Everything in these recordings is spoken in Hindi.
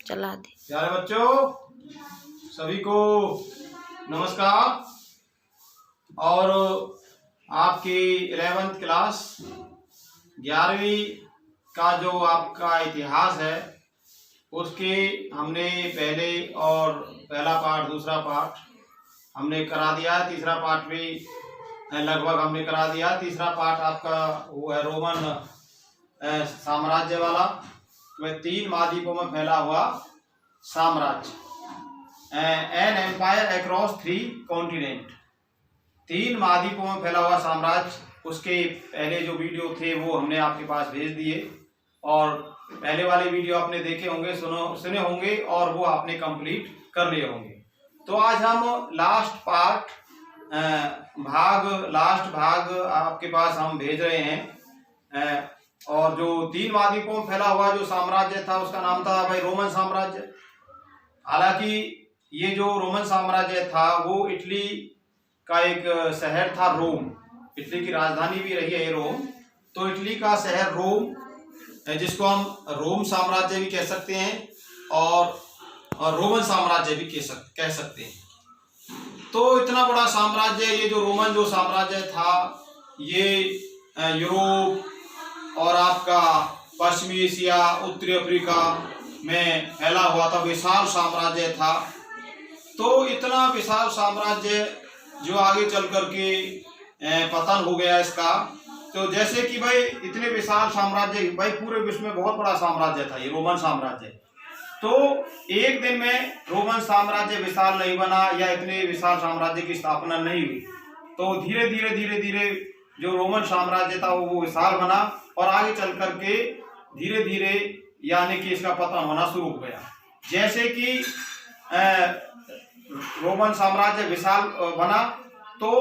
चला दे। प्यारे बच्चों, सभी को नमस्कार। और आपकी 11वीं क्लास 11वीं का जो आपका इतिहास है उसके हमने पहला पार्ट दूसरा पार्ट हमने करा दिया। तीसरा पार्ट भी लगभग हमने करा दिया। तीसरा पार्ट आपका वो है रोमन साम्राज्य वाला, वह 3 महाद्वीपों में फैला हुआ साम्राज्य, एन एम्पायर अक्रॉस 3 कॉन्टिनेंट। 3 महाद्वीपों में फैला हुआ साम्राज्य। उसके पहले जो वीडियो थे वो हमने आपके पास भेज दिए और पहले वाले वीडियो आपने देखे होंगे, सुने होंगे और वो आपने कंप्लीट कर लिए होंगे। तो आज हम लास्ट भाग आपके पास हम भेज रहे हैं। और जो 3 महाद्वीपों में फैला हुआ जो साम्राज्य था उसका नाम था भाई रोमन साम्राज्य। हालांकि ये जो रोमन साम्राज्य था वो इटली का एक शहर था रोम। इटली की राजधानी भी रही है रोम। तो इटली का शहर रोम, जिसको हम रोम साम्राज्य भी कह सकते हैं और रोमन साम्राज्य भी कह सकते हैं। तो इतना बड़ा साम्राज्य, ये जो रोमन जो साम्राज्य था ये यूरोप और आपका पश्चिमी एशिया, उत्तरी अफ्रीका में फैला हुआ था, विशाल साम्राज्य था। तो इतना विशाल साम्राज्य जो आगे चल करके पतन हो गया इसका। तो जैसे कि भाई इतने विशाल साम्राज्य, भाई पूरे विश्व में बहुत बड़ा साम्राज्य था ये रोमन साम्राज्य। तो एक दिन में रोमन साम्राज्य विशाल नहीं बना या इतने विशाल साम्राज्य की स्थापना नहीं हुई। तो धीरे धीरे जो रोमन साम्राज्य था वो विशाल बना और आगे चल करके धीरे धीरे यानी कि इसका पतन होना शुरू हो गया। जैसे कि रोमन साम्राज्य विशाल बना तो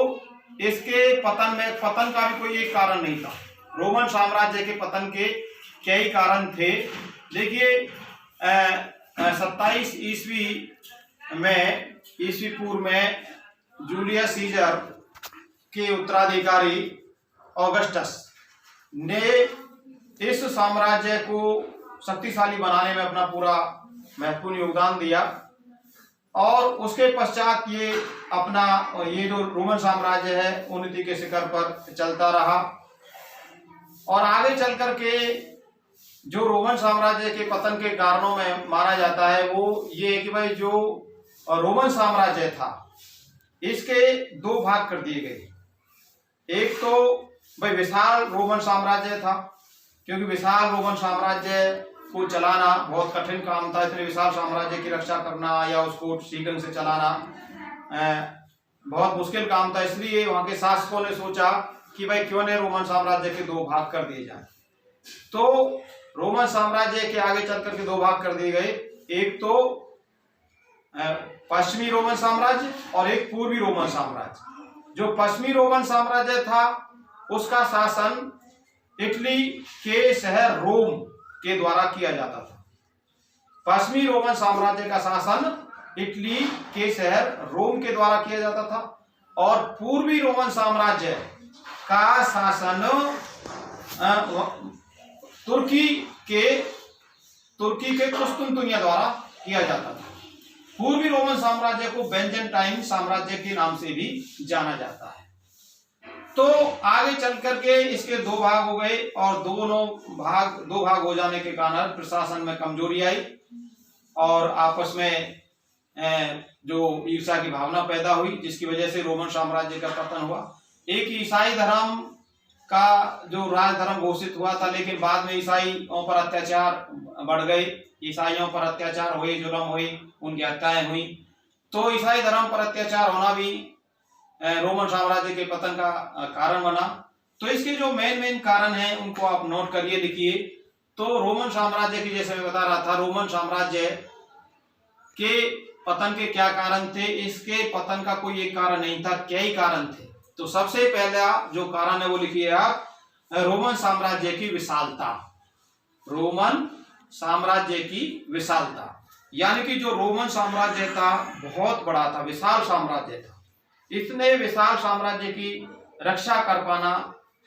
इसके पतन का भी कोई एक कारण नहीं था। रोमन साम्राज्य के पतन के कई कारण थे। देखिए 27 ईस्वी पूर्व में जूलियस सीजर के उत्तराधिकारी ऑगस्टस ने इस साम्राज्य को शक्तिशाली बनाने में अपना पूरा महत्वपूर्ण योगदान दिया और उसके पश्चात ये जो रोमन साम्राज्य है उन्नति के शिखर पर चलता रहा। और आगे चल करके जो रोमन साम्राज्य के पतन के कारणों में माना जाता है वो ये कि भाई जो रोमन साम्राज्य था इसके 2 भाग कर दिए गए। एक तो भाई विशाल रोमन साम्राज्य था, क्योंकि विशाल रोमन साम्राज्य को चलाना बहुत कठिन काम था। इतने विशाल साम्राज्य की रक्षा करना या उसको ठीक ढंग से चलाना बहुत मुश्किल काम था। इसलिए वहां के शासकों ने सोचा कि भाई क्यों न रोमन साम्राज्य के 2 भाग कर दिए जाए। तो रोमन साम्राज्य के आगे चल करके 2 भाग कर दिए गए। एक तो पश्चिमी रोमन साम्राज्य और एक पूर्वी रोमन साम्राज्य। जो पश्चिमी रोमन साम्राज्य था उसका शासन इटली के शहर रोम के द्वारा किया जाता था। पश्चिमी रोमन साम्राज्य का शासन इटली के शहर रोम के द्वारा किया जाता था और पूर्वी रोमन साम्राज्य का शासन तुर्की के कुस्तुनतुनिया द्वारा किया जाता था। पूर्वी रोमन साम्राज्य को बेंजेंटाइन साम्राज्य के नाम से भी जाना जाता है। तो आगे चल करके इसके 2 भाग हो गए और दो भाग हो जाने के कारण प्रशासन में कमजोरी आई और आपस में जो ईर्ष्या की भावना पैदा हुई, जिसकी वजह से रोमन साम्राज्य का पतन हुआ। एक ईसाई धर्म का जो राजधर्म घोषित हुआ था, लेकिन बाद में ईसाइयों पर अत्याचार बढ़ गए, ईसाइयों पर अत्याचार हुए, जुल्म हुई, उनकी हत्याएं हुई। तो ईसाई धर्म पर अत्याचार होना भी रोमन साम्राज्य के पतन का कारण बना। तो इसके जो मेन कारण हैं उनको आप नोट करिए, लिखिए। तो रोमन साम्राज्य की, जैसे मैं बता रहा था, रोमन साम्राज्य के पतन के क्या कारण थे? इसके पतन का कोई एक कारण नहीं था, कई कारण थे। तो सबसे पहला जो कारण है वो लिखिए आप, रोमन साम्राज्य की विशालता। रोमन साम्राज्य की विशालता यानी कि जो रोमन साम्राज्य था बहुत बड़ा था, विशाल साम्राज्य था। इतने विशाल साम्राज्य की रक्षा कर पाना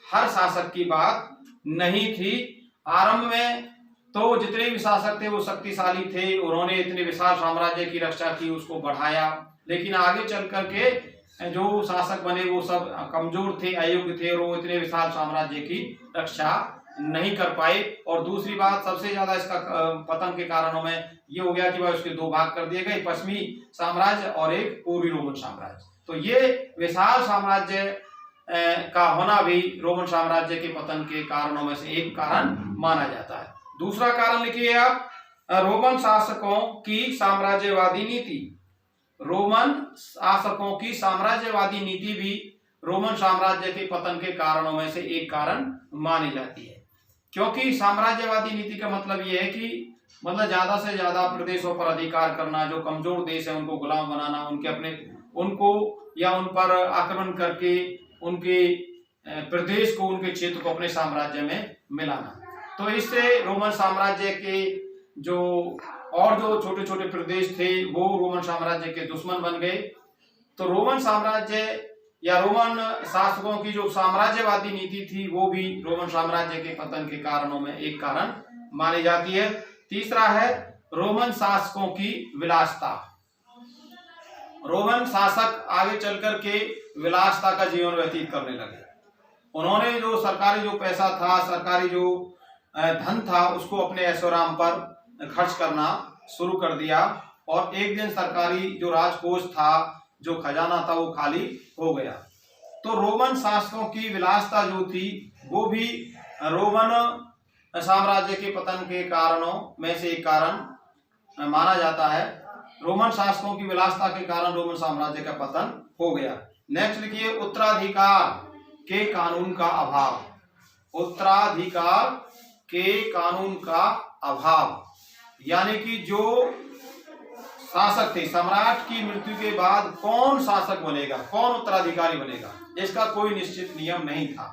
हर शासक की बात नहीं थी। आरंभ में तो जितने भी शासक थे वो शक्तिशाली थे, उन्होंने इतने विशाल साम्राज्य की रक्षा की, उसको बढ़ाया। लेकिन आगे चल करके जो शासक बने वो सब कमजोर थे, अयोग्य थे, और वो इतने विशाल साम्राज्य की रक्षा नहीं कर पाए। और दूसरी बात, सबसे ज्यादा इसका पतन के कारणों में ये हो गया कि भाई उसके दो भाग कर दिए गए, पश्चिमी साम्राज्य और एक पूर्वी रोमन साम्राज्य। तो ये विशाल साम्राज्य का होना भी रोमन साम्राज्य के पतन के कारणों में से एक कारण माना जाता है। दूसरा कारण लिखिए आप, रोमन शासकों की साम्राज्यवादी नीति। रोमन शासकों की साम्राज्यवादी नीति भी रोमन साम्राज्य के पतन के कारणों में से एक कारण मानी जाती है। क्योंकि साम्राज्यवादी नीति का मतलब यह है कि मतलब ज्यादा से ज्यादा प्रदेशों पर अधिकार करना, जो कमजोर देश है उनको गुलाम बनाना, उनको या उन पर आक्रमण करके उनके प्रदेश को, उनके क्षेत्र को अपने साम्राज्य में मिलाना। तो इससे रोमन साम्राज्य के जो छोटे छोटे प्रदेश थे वो रोमन साम्राज्य के दुश्मन बन गए। तो रोमन साम्राज्य या रोमन शासकों की जो साम्राज्यवादी नीति थी वो भी रोमन साम्राज्य के पतन के कारणों में एक कारण मानी जाती है। तीसरा है रोमन शासकों की विलासता। रोमन शासक आगे चलकर के विलासता का जीवन व्यतीत करने लगे। उन्होंने जो सरकारी जो पैसा था, सरकारी जो धन था, उसको अपने ऐशोआराम पर खर्च करना शुरू कर दिया, और एक दिन सरकारी जो राजकोष था, जो खजाना था, वो खाली हो गया। तो रोमन शासकों की विलासता जो थी वो भी रोमन साम्राज्य के पतन के कारणों में से एक कारण माना जाता है। रोमन शासकों की विलासता के कारण रोमन साम्राज्य का पतन हो गया। नेक्स्ट लिखिए, उत्तराधिकार के कानून का अभाव। उत्तराधिकार के कानून का अभाव यानी कि जो शासक थे, सम्राट की मृत्यु के बाद कौन शासक बनेगा, कौन उत्तराधिकारी बनेगा, इसका कोई निश्चित नियम नहीं था।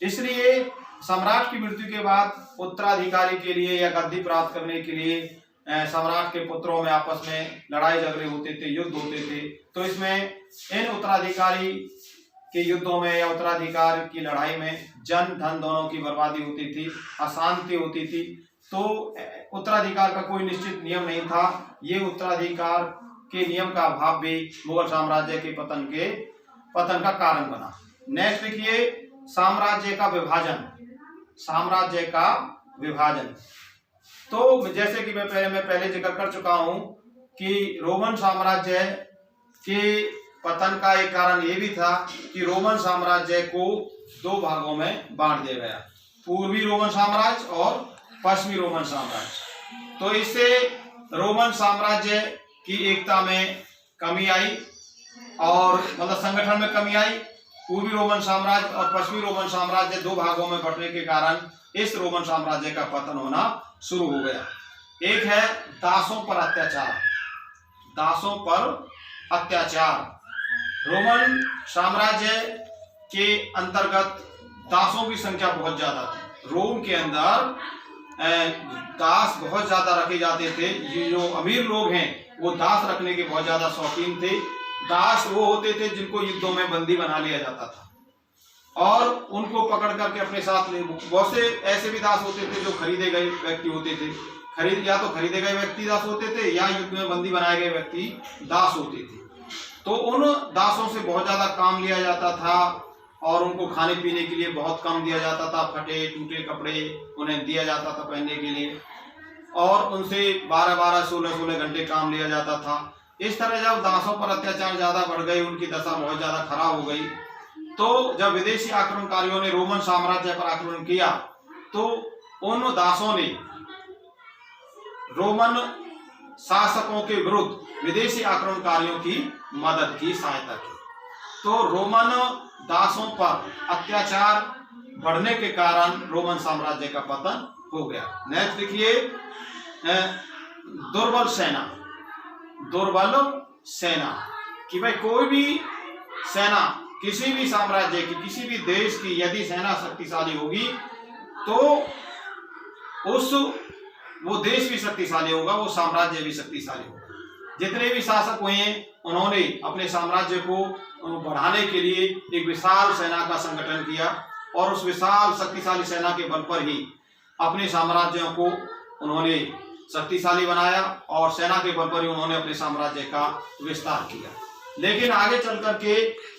इसलिए सम्राट की मृत्यु के बाद उत्तराधिकारी के लिए या गद्दी प्राप्त करने के लिए सम्राट के पुत्रों में आपस में लड़ाई झगड़े होते थे, युद्ध होते थे। तो इसमें इन उत्तराधिकारी के युद्धों में या उत्तराधिकार की लड़ाई में जन धन दोनों की बर्बादी होती थी, अशांति होती थी। तो उत्तराधिकार का कोई निश्चित नियम नहीं था। ये उत्तराधिकार के नियम का अभाव भी मुगल साम्राज्य के पतन का कारण बना। नेक्स्ट लिखिए, साम्राज्य का विभाजन। साम्राज्य का विभाजन, तो जैसे कि मैं पहले जिक्र कर चुका हूं कि रोमन साम्राज्य के पतन का एक कारण ये भी था कि रोमन साम्राज्य को दो भागों में बांट दिया गया, पूर्वी रोमन साम्राज्य और पश्चिमी रोमन साम्राज्य। तो इससे रोमन साम्राज्य की एकता में कमी आई और मतलब संगठन में कमी आई। पूर्वी रोमन साम्राज्य और पश्चिमी रोमन साम्राज्य दो भागों में बंटने के कारण इस रोमन साम्राज्य का पतन होना शुरू हो गया। एक है दासों पर अत्याचार। दासों पर अत्याचार, रोमन साम्राज्य के अंतर्गत दासों की संख्या बहुत ज्यादा थी। रोम के अंदर दास बहुत ज्यादा रखे जाते थे। ये जो अमीर लोग हैं वो दास रखने के बहुत ज्यादा शौकीन थे। दास वो होते थे जिनको युद्धों में बंदी बना लिया जाता था और उनको पकड़ करके अपने साथ ले। बहुत से ऐसे भी दास होते थे जो खरीदे गए व्यक्ति होते थे। या तो खरीदे गए व्यक्ति दास होते थे या युद्ध में बंदी बनाए गए व्यक्ति दास होते थे। तो उन दासों से बहुत ज्यादा काम लिया जाता था और उनको खाने पीने के लिए बहुत कम दिया जाता था। फटे टूटे कपड़े उन्हें दिया जाता था पहनने के लिए और उनसे 12-12, 16-16 घंटे काम लिया जाता था। इस तरह जब दासों पर अत्याचार ज्यादा बढ़ गए, उनकी दशा बहुत ज्यादा खराब हो गई, तो जब विदेशी आक्रमणकारियों ने रोमन साम्राज्य पर आक्रमण किया तो उन दासों ने रोमन शासकों के विरुद्ध विदेशी आक्रमणकारियों की मदद की, सहायता की। तो रोमन दासों पर अत्याचार बढ़ने के कारण रोमन साम्राज्य का पतन हो गया। नेक्स्ट देखिए, दुर्बल सेना। दुर्बल सेना कि भाई कोई भी सेना किसी भी साम्राज्य की, किसी भी देश की यदि सेना शक्तिशाली होगी तो वो देश भी शक्तिशाली होगा, वो साम्राज्य भी शक्तिशाली होगा। जितने भी शासक हुए उन्होंने अपने साम्राज्य को बढ़ाने के लिए एक विशाल सेना का संगठन किया और उस विशाल शक्तिशाली सेना के बल पर ही अपने साम्राज्यों को उन्होंने शक्तिशाली बनाया और सेना के बल पर ही उन्होंने अपने साम्राज्य का विस्तार किया। लेकिन आगे चल करके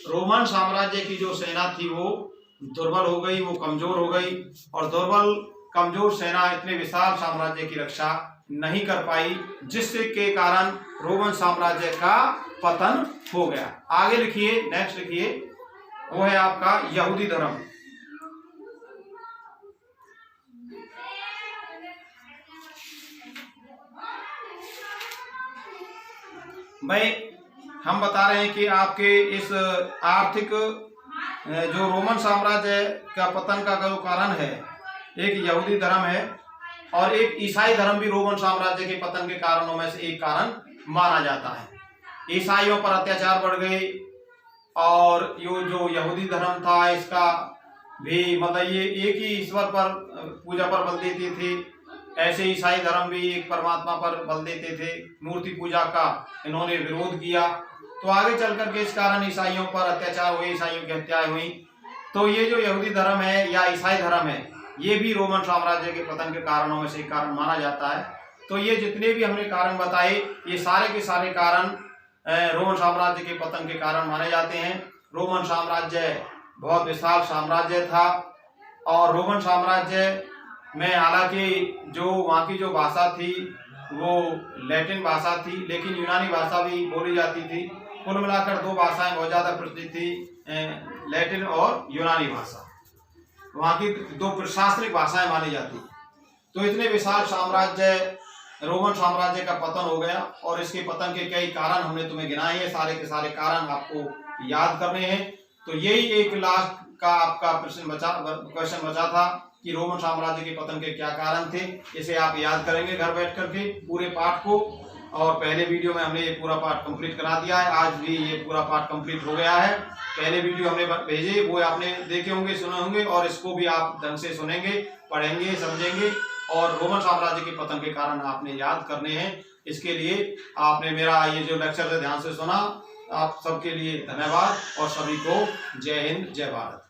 रोमन साम्राज्य की जो सेना थी वो दुर्बल हो गई, वो कमजोर हो गई, और दुर्बल कमजोर सेना इतने विशाल साम्राज्य की रक्षा नहीं कर पाई, जिसके कारण रोमन साम्राज्य का पतन हो गया। आगे लिखिए, नेक्स्ट लिखिए, वो है आपका यहूदी धर्म। भाई हम बता रहे हैं कि आपके इस आर्थिक जो रोमन साम्राज्य का पतन का जो कारण है, एक यहूदी धर्म है और एक ईसाई धर्म भी रोमन साम्राज्य के पतन के कारणों में से एक कारण माना जाता है। ईसाइयों पर अत्याचार बढ़ गए और ये जो यहूदी धर्म था इसका भी मतलब ये एक ही ईश्वर पर पूजा पर बल देते थे, ऐसे ईसाई धर्म भी एक परमात्मा पर बल देते थे, मूर्ति पूजा का इन्होंने विरोध किया। तो आगे चल करके इस कारण ईसाइयों पर अत्याचार हुए, ईसाइयों की हत्याएं हुई। तो ये जो यहूदी धर्म है या ईसाई धर्म है, ये भी रोमन साम्राज्य के पतन के कारणों में से एक कारण माना जाता है। तो ये जितने भी हमने कारण बताए, ये सारे के सारे कारण रोमन साम्राज्य के पतन के कारण माने जाते हैं। रोमन साम्राज्य बहुत विशाल साम्राज्य था और रोमन साम्राज्य में हालांकि जो वहाँ की जो भाषा थी वो लैटिन भाषा थी, लेकिन यूनानी भाषा भी बोली जाती थी। कुल मिलाकर दो भाषाएं बहुत ज़्यादा प्रचलित थी, लैटिन और यूनानी भाषा, वहाँ की दो प्रशासनिक भाषाएं मानी जाती। तो इतने विशाल साम्राज्य रोमन साम्राज्य का पतन हो गया और इसके पतन के कई कारण हमने तुम्हें गिनाए हैं, सारे के सारे कारण आपको याद करने हैं। तो यही एक लास्ट का आपका क्वेश्चन बचा था कि रोमन साम्राज्य के पतन के क्या कारण थे। इसे आप याद करेंगे घर बैठ करके पूरे पाठ को, और पहले वीडियो में हमने ये पूरा पाठ कंप्लीट करा दिया है। आज भी ये पूरा पाठ कंप्लीट हो गया है। पहले वीडियो हमने भेजे वो आपने देखे होंगे, सुने होंगे, और इसको भी आप ढंग से सुनेंगे, पढ़ेंगे, समझेंगे, और रोमन साम्राज्य के पतन के कारण आपने याद करने हैं। इसके लिए आपने मेरा ये जो लेक्चर है ध्यान से सुना। आप सबके लिए धन्यवाद और सभी को जय हिंद, जय भारत।